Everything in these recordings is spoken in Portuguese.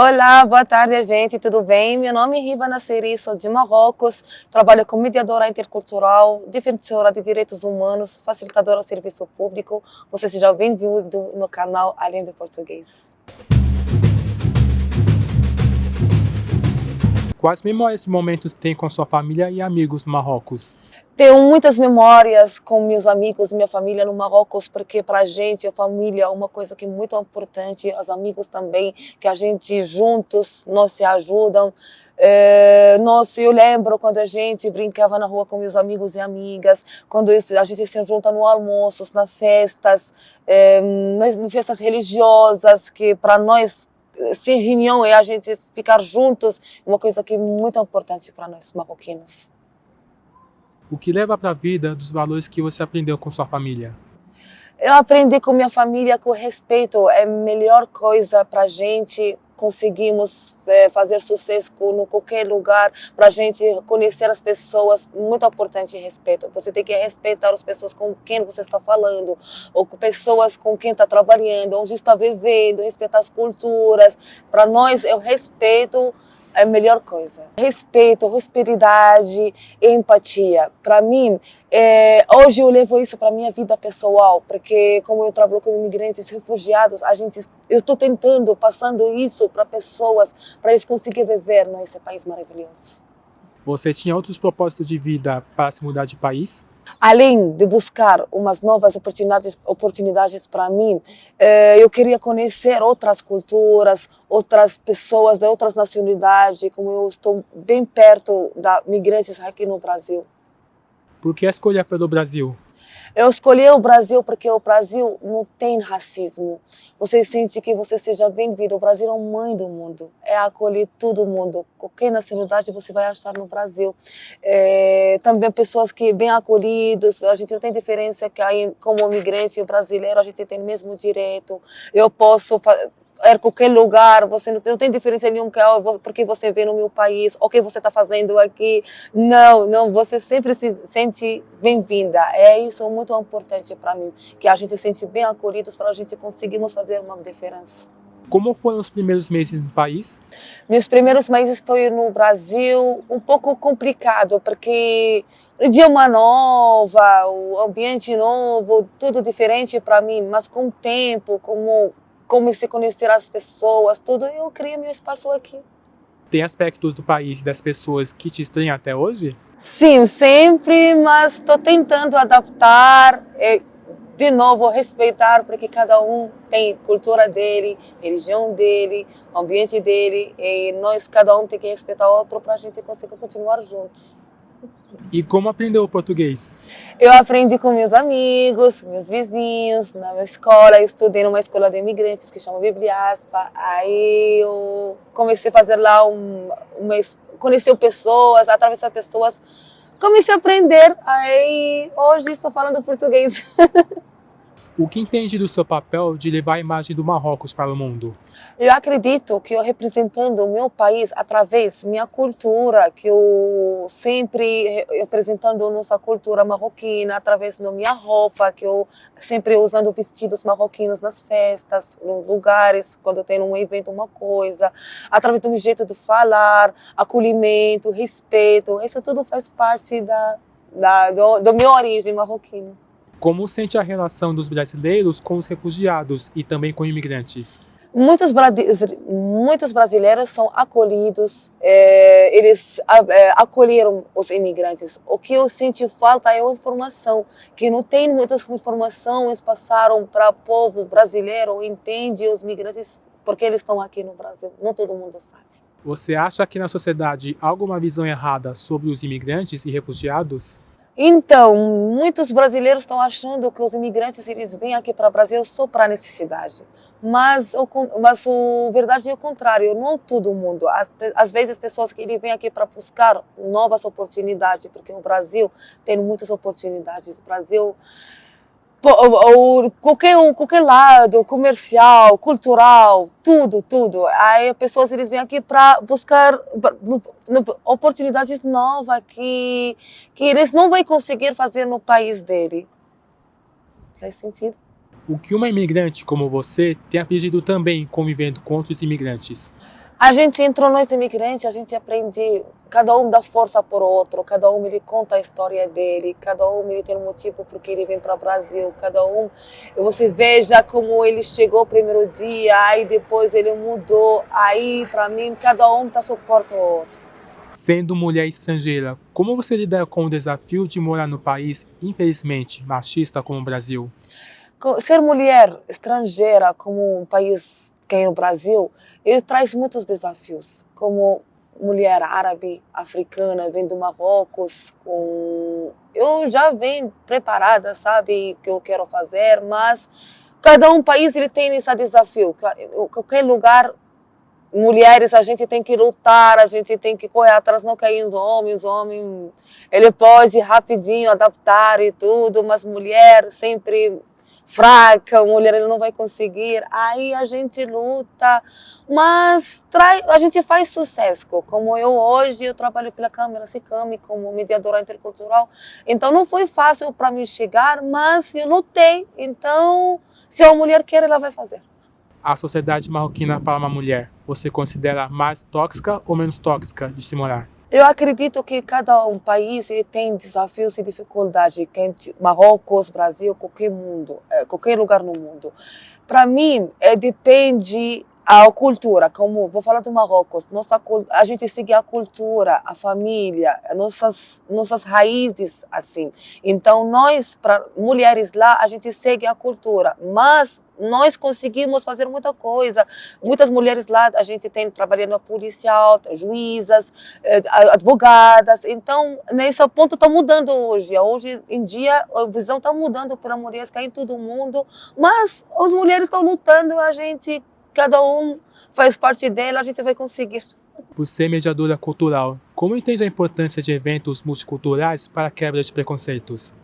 Olá, boa tarde, gente, tudo bem? Meu nome é Riba Nasseri, sou de Marrocos, trabalho como mediadora intercultural, defensora de direitos humanos, facilitadora ao serviço público. Você seja bem-vindo no canal Além do Português. Quais memórias e momentos tem com sua família e amigos no Marrocos? Tenho muitas memórias com meus amigos, minha família no Marrocos, porque para a gente a família é uma coisa que é muito importante, os amigos também, que a gente juntos, nós se ajudam. Eu lembro quando a gente brincava na rua com meus amigos e amigas, quando a gente se junta no almoço, nas festas, nas festas religiosas, que para nós se reunião e a gente ficar juntos, é uma coisa que é muito importante para nós marroquinos. O que leva para a vida dos valores que você aprendeu com sua família? Eu aprendi com minha família que o respeito é a melhor coisa para a gente conseguimos fazer sucesso em qualquer lugar, para a gente conhecer as pessoas, muito importante respeito. Você tem que respeitar as pessoas com quem você está falando, ou com pessoas com quem está trabalhando, onde está vivendo, respeitar as culturas. Para nós, o respeito é a melhor coisa. Respeito, prosperidade e empatia. Para mim, hoje eu levo isso para a minha vida pessoal, porque como eu trabalho com imigrantes, refugiados, eu estou tentando, passando isso para pessoas, para eles conseguirem viver nesse país maravilhoso. Você tinha outros propósitos de vida para se mudar de país? Além de buscar umas novas oportunidades para mim, eu queria conhecer outras culturas, outras pessoas de outras nacionalidades, como eu estou bem perto da migrantes aqui no Brasil. Por que escolher pelo Brasil? Eu escolhi o Brasil porque o Brasil não tem racismo. Você sente que você seja bem-vindo. O Brasil é a mãe do mundo. É acolher todo mundo. Qualquer nacionalidade você vai achar no Brasil. Também pessoas que bem acolhidas. A gente não tem diferença que aí, como imigrante e brasileiro, a gente tem o mesmo direito. Eu posso qualquer lugar, você não tem diferença nenhuma porque você vê no meu país, o que você está fazendo aqui. Não, você sempre se sente bem-vinda. É isso muito importante para mim, que a gente se sente bem acolhidos para a gente conseguirmos fazer uma diferença. Como foram os primeiros meses no país? Meus primeiros meses foi no Brasil um pouco complicado, porque idioma nova, o ambiente novo, tudo diferente para mim, mas com o tempo, como comecei a conhecer as pessoas, tudo, eu criei meu espaço aqui. Tem aspectos do país e das pessoas que te estranham até hoje? Sim, sempre, mas estou tentando adaptar, de novo, respeitar, porque cada um tem cultura dele, religião dele, ambiente dele, e nós, cada um tem que respeitar o outro para a gente conseguir continuar juntos. E como aprendeu o português? Eu aprendi com meus amigos, meus vizinhos, na minha escola. Eu estudei numa escola de imigrantes que chama Bibliaspa. Aí eu comecei a fazer lá conhecer pessoas, atravessar pessoas. Comecei a aprender. Aí hoje estou falando português. O que entende do seu papel de levar a imagem do Marrocos para o mundo? Eu acredito que eu representando o meu país através da minha cultura, que eu sempre representando a nossa cultura marroquina, através da minha roupa, que eu sempre usando vestidos marroquinos nas festas, nos lugares, quando tem um evento, uma coisa, através do meu jeito de falar, acolhimento, respeito, isso tudo faz parte da minha origem marroquina. Como sente a relação dos brasileiros com os refugiados e também com imigrantes? Muitos brasileiros são acolhidos, eles acolheram os imigrantes. O que eu sinto falta é a informação, que não tem muitas informações passaram para o povo brasileiro, entende os migrantes, porque eles estão aqui no Brasil, não todo mundo sabe. Você acha que na sociedade há alguma visão errada sobre os imigrantes e refugiados? Então, muitos brasileiros estão achando que os imigrantes eles vêm aqui para o Brasil só para necessidade. Mas a verdade é o contrário, não todo mundo. Às vezes as pessoas que vêm aqui para buscar novas oportunidades, porque o Brasil tem muitas oportunidades. O Brasil, qualquer lado, comercial, cultural, tudo. Aí as pessoas eles vêm aqui para buscar oportunidades novas que eles não vão conseguir fazer no país dele. Faz sentido? O que uma imigrante como você tem aprendido também convivendo com outros imigrantes? A gente entrou, nós imigrantes, a gente aprende, cada um dá força por outro, cada um ele conta a história dele, cada um ele tem um motivo porque ele vem para o Brasil, cada um, você veja como ele chegou o primeiro dia, aí depois ele mudou, aí para mim cada um tá suporta o outro. Sendo mulher estrangeira, como você lida com o desafio de morar no país, infelizmente, machista como o Brasil? Ser mulher estrangeira como um país que é o Brasil, ele traz muitos desafios, como mulher árabe, africana, vem do Marrocos, eu já venho preparada, sabe, o que eu quero fazer, mas cada um país ele tem esse desafio, qualquer lugar, mulheres, a gente tem que lutar, a gente tem que correr atrás, não cair os homens, ele pode rapidinho adaptar e tudo, mas mulher sempre fraca, mulher ele não vai conseguir, aí a gente luta, mas a gente faz sucesso, como eu hoje, eu trabalho pela Câmara SICAMI como mediadora intercultural, então não foi fácil para mim chegar, mas eu lutei, então se a mulher quer, ela vai fazer. A sociedade marroquina para uma mulher, você considera mais tóxica ou menos tóxica de se morar? Eu acredito que cada um país ele tem desafios e dificuldades, Marrocos, Brasil, qualquer lugar no mundo. Para mim, depende a cultura, como vou falar do Marrocos, a gente segue a cultura, a família, nossas raízes assim. Então nós, para mulheres lá, a gente segue a cultura, mas nós conseguimos fazer muita coisa. Muitas mulheres lá, a gente tem trabalhando policial, juízas, advogadas. Então, nesse ponto está mudando hoje. Hoje em dia, a visão está mudando para mulheres que é em todo mundo, mas as mulheres estão lutando, a gente, cada um faz parte dela, a gente vai conseguir. Por ser mediadora cultural, como entende a importância de eventos multiculturais para a quebra de preconceitos?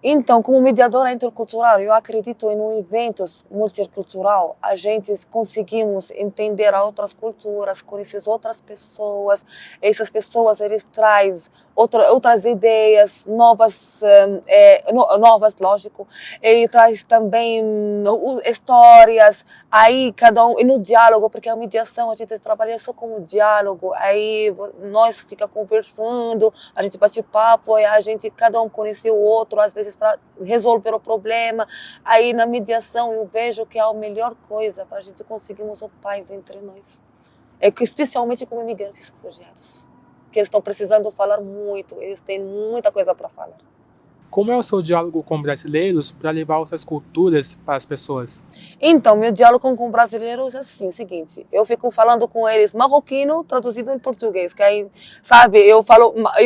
Então, como mediadora intercultural, eu acredito em eventos multicultural. A gente conseguimos entender outras culturas, conhecer outras pessoas. Essas pessoas eles trazem outras ideias, novas, lógico. Ele traz também histórias. Aí cada um e no diálogo, porque a mediação a gente trabalha só com o diálogo. Aí nós fica conversando, a gente bate papo, aí a gente cada um conhece o outro, às vezes para resolver o problema. Aí na mediação eu vejo que é a melhor coisa para a gente conseguirmos o paz entre nós. É que especialmente com imigrantes e refugiados, que eles estão precisando falar muito, eles têm muita coisa para falar. Como é o seu diálogo com brasileiros para levar outras culturas para as pessoas? Então, meu diálogo com brasileiros é assim, o seguinte, eu fico falando com eles marroquino traduzido em português, que aí, sabe, eu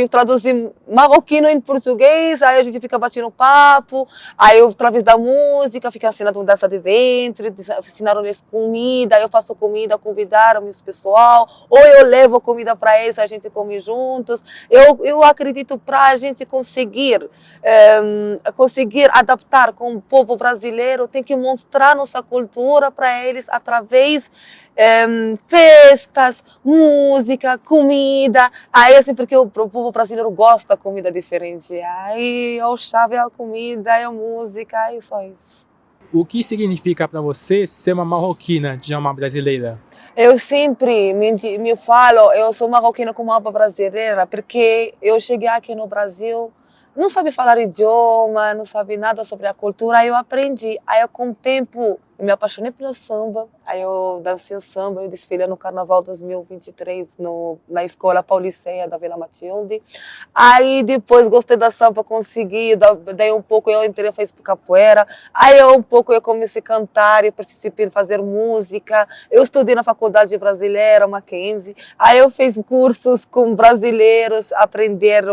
traduzi marroquino em português, aí a gente fica batendo papo, aí eu, através da música, fica ensinando dança de ventre, ensinaram eles comida, eu faço comida, convidaram meus pessoal, ou eu levo comida para eles, a gente come juntos. Eu acredito para a gente conseguir adaptar com o povo brasileiro, tem que mostrar nossa cultura para eles através festas, música, comida. Aí assim, porque o povo brasileiro gosta de comida diferente. Aí a chave é a comida, é a música, é só isso. O que significa para você ser uma marroquina de uma brasileira? Eu sempre me falo, eu sou marroquina como uma brasileira, porque eu cheguei aqui no Brasil, não sabe falar idioma, não sabe nada sobre a cultura, aí eu aprendi. Aí com o tempo eu me apaixonei pelo samba, aí eu dancei o samba, eu desfilei no Carnaval 2023 na Escola Pauliceia da Vila Matilde. Aí depois gostei da samba, consegui, daí um pouco eu entrei, fiz capoeira, aí um pouco eu comecei a cantar e participei de fazer música. Eu estudei na Faculdade Brasileira, Mackenzie, aí eu fiz cursos com brasileiros, aprender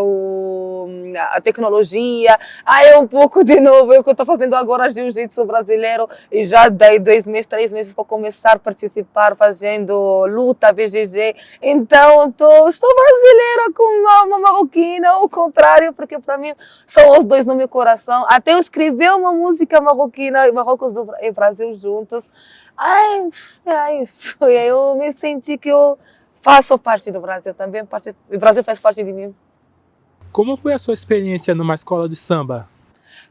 a tecnologia, aí um pouco de novo, eu que estou fazendo agora jiu-jitsu brasileiro, e já daí 2 meses, 3 meses vou começar a participar fazendo luta, BJJ, então sou brasileira com uma marroquina, ao contrário, porque para mim são os dois no meu coração, até eu escrevi uma música marroquina e Marrocos e Brasil juntos, ai, é isso, e aí eu me senti que eu faço parte do Brasil também, o Brasil faz parte de mim. Como foi a sua experiência numa escola de samba?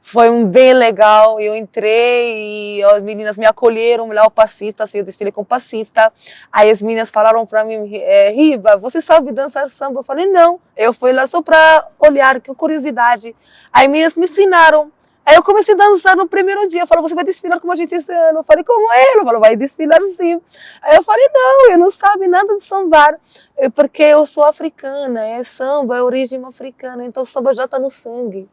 Foi bem legal, eu entrei e as meninas me acolheram lá, o passista, assim, eu desfilei com o passista. Aí as meninas falaram para mim, Riva, você sabe dançar samba? Eu falei, não, eu fui lá só para olhar, que curiosidade. Aí as meninas me ensinaram. Aí eu comecei a dançar no primeiro dia, falou, você vai desfilar com a gente esse ano? Eu falei, como é? Ela falou, vai desfilar sim. Aí eu falei, não, eu não sabe nada de sambar, porque eu sou africana, é samba, é origem africana, então o samba já está no sangue.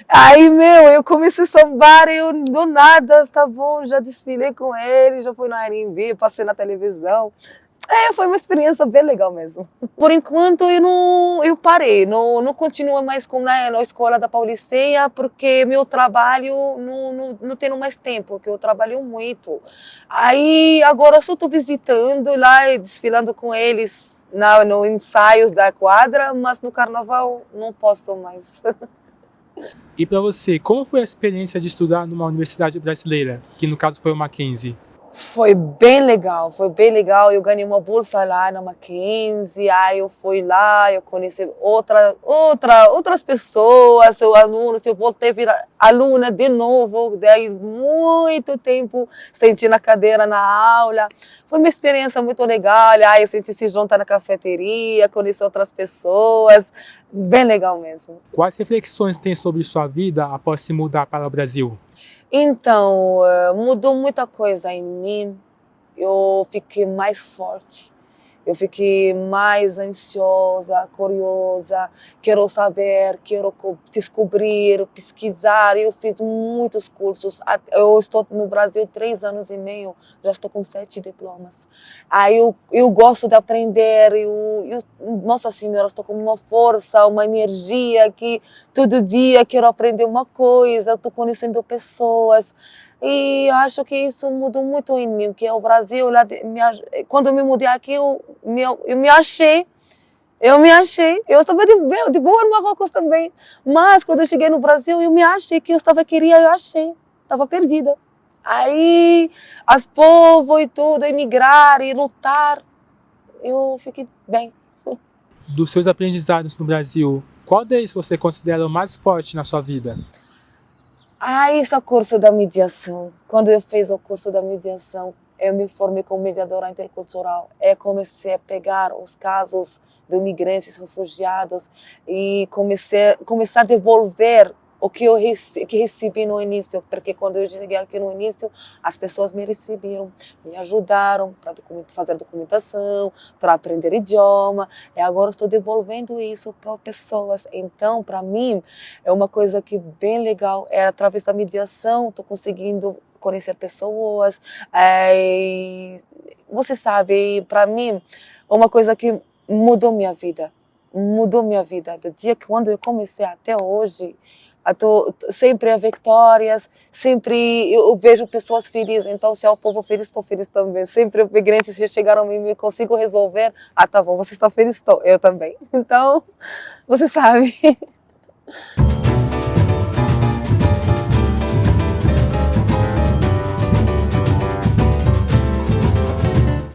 Aí, eu comecei a sambar, eu do nada, tá bom, já desfilei com ele, já fui no R&B, passei na televisão. Foi uma experiência bem legal mesmo. Por enquanto eu parei, não continuo mais na escola da Pauliceia, porque meu trabalho não tenho mais tempo, porque eu trabalho muito. Aí agora só estou visitando lá e desfilando com eles no ensaios da quadra, mas no carnaval não posso mais. E para você, como foi a experiência de estudar numa universidade brasileira, que no caso foi o Mackenzie? Foi bem legal, foi bem legal. Eu ganhei uma bolsa lá na Mackenzie, aí eu fui lá, eu conheci outras pessoas, alunos, eu voltei a virar aluna de novo, daí muito tempo senti na cadeira na aula. Foi uma experiência muito legal, aí a gente se junta na cafeteria, conhecer outras pessoas, bem legal mesmo. Quais reflexões tem sobre sua vida após se mudar para o Brasil? Então, mudou muita coisa em mim. Eu fiquei mais forte, eu fiquei mais ansiosa, curiosa, quero saber, quero descobrir, pesquisar. Eu fiz muitos cursos, eu estou no Brasil 3 anos e meio, já estou com 7 diplomas. Aí eu gosto de aprender, Nossa Senhora, estou com uma força, uma energia que todo dia quero aprender uma coisa, estou conhecendo pessoas. E eu acho que isso mudou muito em mim, porque o Brasil, quando eu me mudei aqui, eu me achei. Eu estava de boa no Marrocos também. Mas quando eu cheguei no Brasil, eu me achei que eu achei. Estava perdida. Aí, as povo e tudo, emigrar e lutar, eu fiquei bem. Dos seus aprendizados no Brasil, qual deles você considera o mais forte na sua vida? Esse é o curso da mediação. Quando eu fiz o curso da mediação, eu me formei como mediadora intercultural. Eu comecei a pegar os casos de imigrantes, refugiados e começar a devolver o que eu recebi no início, porque quando eu cheguei aqui no início, as pessoas me receberam, me ajudaram para fazer documentação, para aprender idioma, e agora estou devolvendo isso para pessoas. Então, para mim, é uma coisa que bem legal, através da mediação, estou conseguindo conhecer pessoas, você sabe, para mim, é uma coisa que mudou minha vida, do dia que quando eu comecei até hoje. Sempre há vitórias, sempre eu vejo pessoas felizes, então se é o povo feliz, estou feliz também. Sempre imigrantes que chegaram a mim e consigo resolver, tá bom, você está feliz, estou, eu também. Então, você sabe.